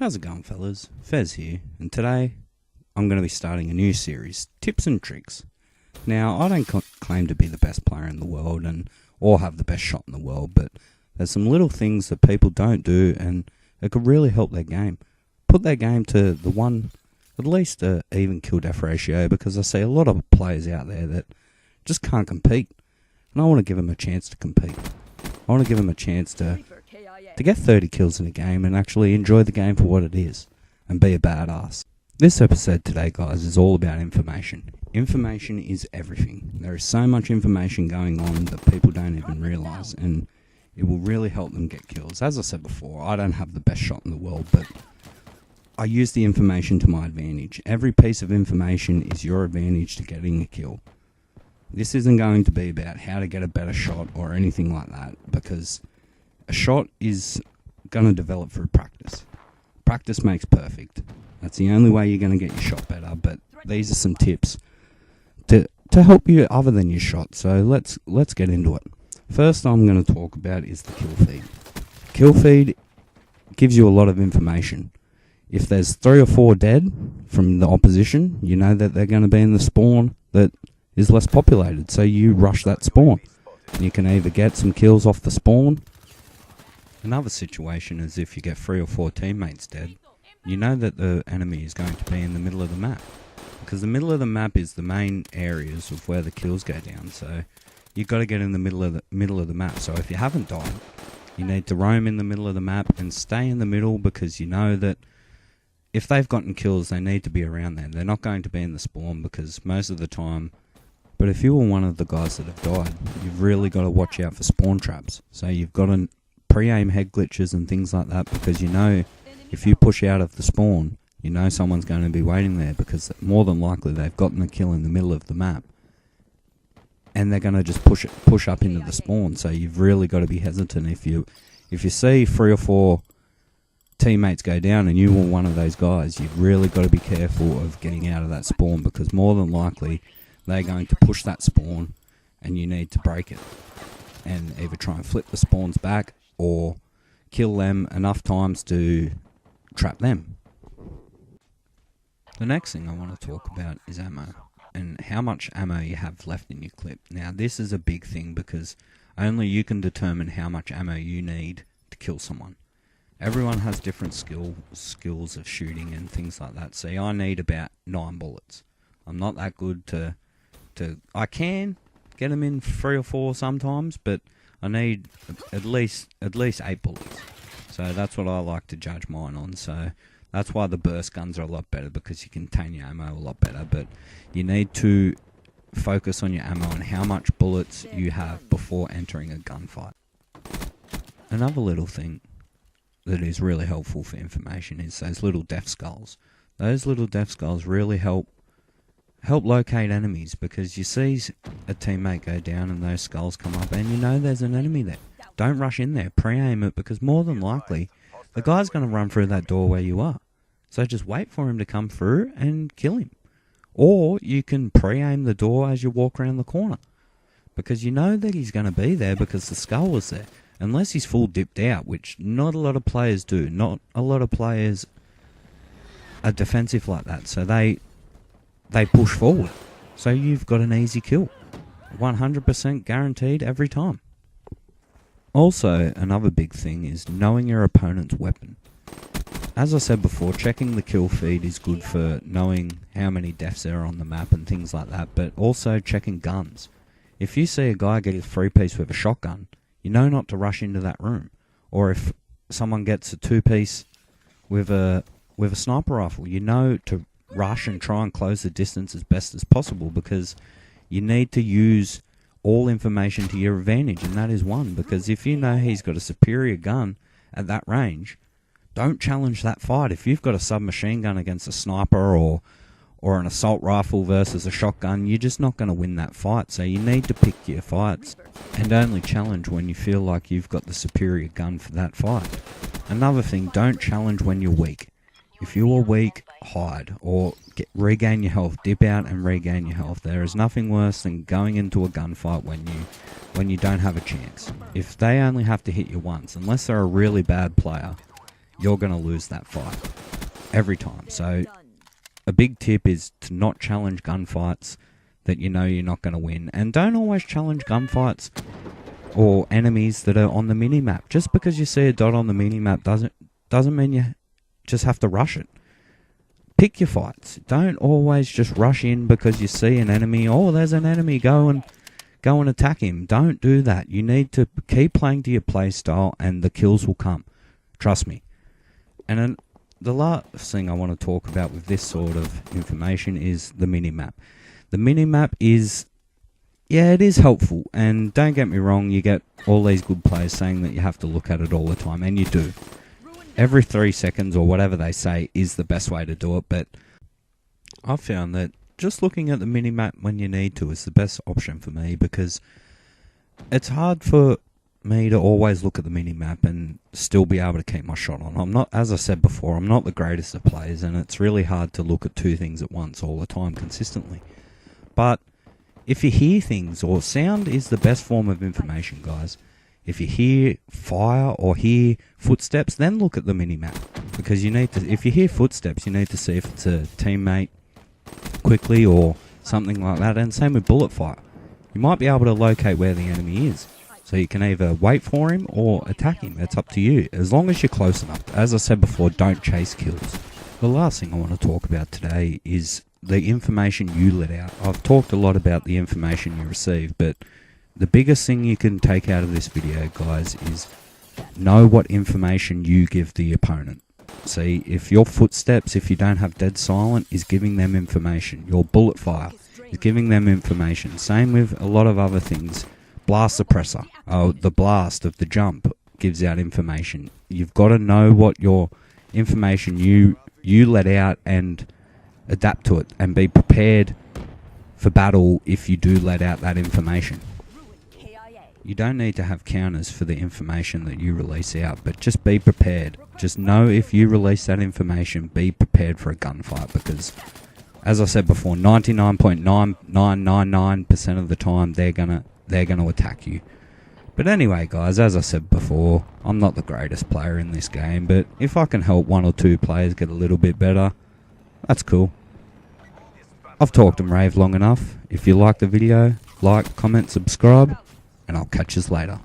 How's it going, fellas? Fez here, and today I'm going to be starting a new series, Tips and Tricks. Now, I don't claim to be the best player in the world or have the best shot in the world, but there's some little things that people don't do and it could really help their game. Put their game to the one, at least a even kill-death ratio, because I see a lot of players out there that just can't compete. And I want to give them a chance to compete. I want to give them a chance to get 30 kills in a game and actually enjoy the game for what it is and be a badass. This episode today, guys, is all about information. Information is everything. There is so much information going on that people don't even realise, and it will really help them get kills. As I said before, I don't have the best shot in the world, but I use the information to my advantage. Every piece of information is your advantage to getting a kill. This isn't going to be about how to get a better shot or anything like that, because a shot is going to develop through practice. Practice makes perfect. That's the only way you're going to get your shot better, but these are some tips to help you other than your shot. So let's get into it. First I'm going to talk about is the kill feed. Kill feed gives you a lot of information. If there's 3 or 4 dead from the opposition, you know that they're going to be in the spawn that is less populated, so you rush that spawn. You can either get some kills off the spawn. Another situation is if you get 3 or 4 teammates dead, you know that the enemy is going to be in the middle of the map, because the middle of the map is the main areas of where the kills go down. So you've got to get in the middle of the map. So if you haven't died, you need to roam in the middle of the map and stay in the middle, because you know that if they've gotten kills, they need to be around there. They're not going to be in the spawn, because most of the time. But if you were one of the guys that have died, you've really got to watch out for spawn traps. So you've got to pre-aim head glitches and things like that, because you know if you push out of the spawn, you know someone's going to be waiting there, because more than likely they've gotten a kill in the middle of the map and they're going to just push up into the spawn. So you've really got to be hesitant. If you see 3 or 4 teammates go down and you were one of those guys, you've really got to be careful of getting out of that spawn, because more than likely they're going to push that spawn and you need to break it and either try and flip the spawns back or kill them enough times to trap them. The next thing I want to talk about is ammo, and how much ammo you have left in your clip. Now this is a big thing, because only you can determine how much ammo you need to kill someone. Everyone has different skills of shooting and things like that. See, I need about 9 bullets. I'm not that good to I can get them in 3 or 4 sometimes, but I need at least 8 bullets. So that's what I like to judge mine on. So that's why the burst guns are a lot better, because you contain your ammo a lot better. But you need to focus on your ammo and how much bullets you have before entering a gunfight. Another little thing that is really helpful for information is those little death skulls. Those little death skulls really help locate enemies, because you see a teammate go down and those skulls come up and you know there's an enemy there. Don't rush in there, pre-aim it, because more than likely the guy's going to run through that door where you are. So just wait for him to come through and kill him. Or you can pre-aim the door as you walk around the corner, because you know that he's going to be there because the skull was there. Unless he's full dipped out, which not a lot of players do. Not a lot of players are defensive like that, so they push forward. So you've got an easy kill. 100% guaranteed every time. Also, another big thing is knowing your opponent's weapon. As I said before, checking the kill feed is good for knowing how many deaths there are on the map and things like that, but also checking guns. If you see a guy get a 3-piece with a shotgun, you know not to rush into that room. Or if someone gets a 2-piece with a sniper rifle, you know to rush and try and close the distance as best as possible, because you need to use all information to your advantage, and that is one. Because if you know he's got a superior gun at that range, don't challenge that fight. If you've got a submachine gun against a sniper or an assault rifle versus a shotgun, you're just not going to win that fight. So you need to pick your fights and only challenge when you feel like you've got the superior gun for that fight. Another thing, don't challenge when you're weak. If you are weak, hide or regain your health. Dip out and regain your health. There is nothing worse than going into a gunfight when you don't have a chance. If they only have to hit you once, unless they're a really bad player, you're going to lose that fight every time. So a big tip is to not challenge gunfights that you know you're not going to win. And don't always challenge gunfights or enemies that are on the mini-map. Just because you see a dot on the mini-map doesn't mean you just have to rush it. Pick your fights. Don't always just rush in because you see an enemy. Oh, there's an enemy. Go and attack him. Don't do that. You need to keep playing to your play style and the kills will come. Trust me. And then the last thing I want to talk about with this sort of information is the mini-map. The mini-map is, yeah, it is helpful. And don't get me wrong, you get all these good players saying that you have to look at it all the time. And you do. Every 3 seconds or whatever they say is the best way to do it. But I've found that just looking at the mini-map when you need to is the best option for me, because it's hard for me to always look at the mini-map and still be able to keep my shot on. I'm not, as I said before, I'm not the greatest of players, and it's really hard to look at two things at once all the time consistently. But if you hear things, or sound is the best form of information, guys. If you hear fire or hear footsteps, then look at the mini-map. Because you need to, if you hear footsteps, you need to see if it's a teammate quickly or something like that. And same with bullet fire. You might be able to locate where the enemy is. So you can either wait for him or attack him. It's up to you, as long as you're close enough. As I said before, don't chase kills. The last thing I want to talk about today is the information you let out. I've talked a lot about the information you receive, but the biggest thing you can take out of this video, guys, is know what information you give the opponent. See, if your footsteps, if you don't have dead silent, is giving them information. Your bullet fire is giving them information. Same with a lot of other things. Blast suppressor, the blast of the jump gives out information. You've got to know what your information you let out and adapt to it and be prepared for battle if you do let out that information. You don't need to have counters for the information that you release out, but just be prepared. Just know if you release that information, be prepared for a gunfight, because as I said before, 99.9999% of the time they're gonna attack you. But anyway, guys, as I said before, I'm not the greatest player in this game, but if I can help one or two players get a little bit better, that's cool. I've talked and raved long enough. If you like the video, like, comment, subscribe, and I'll catch you later.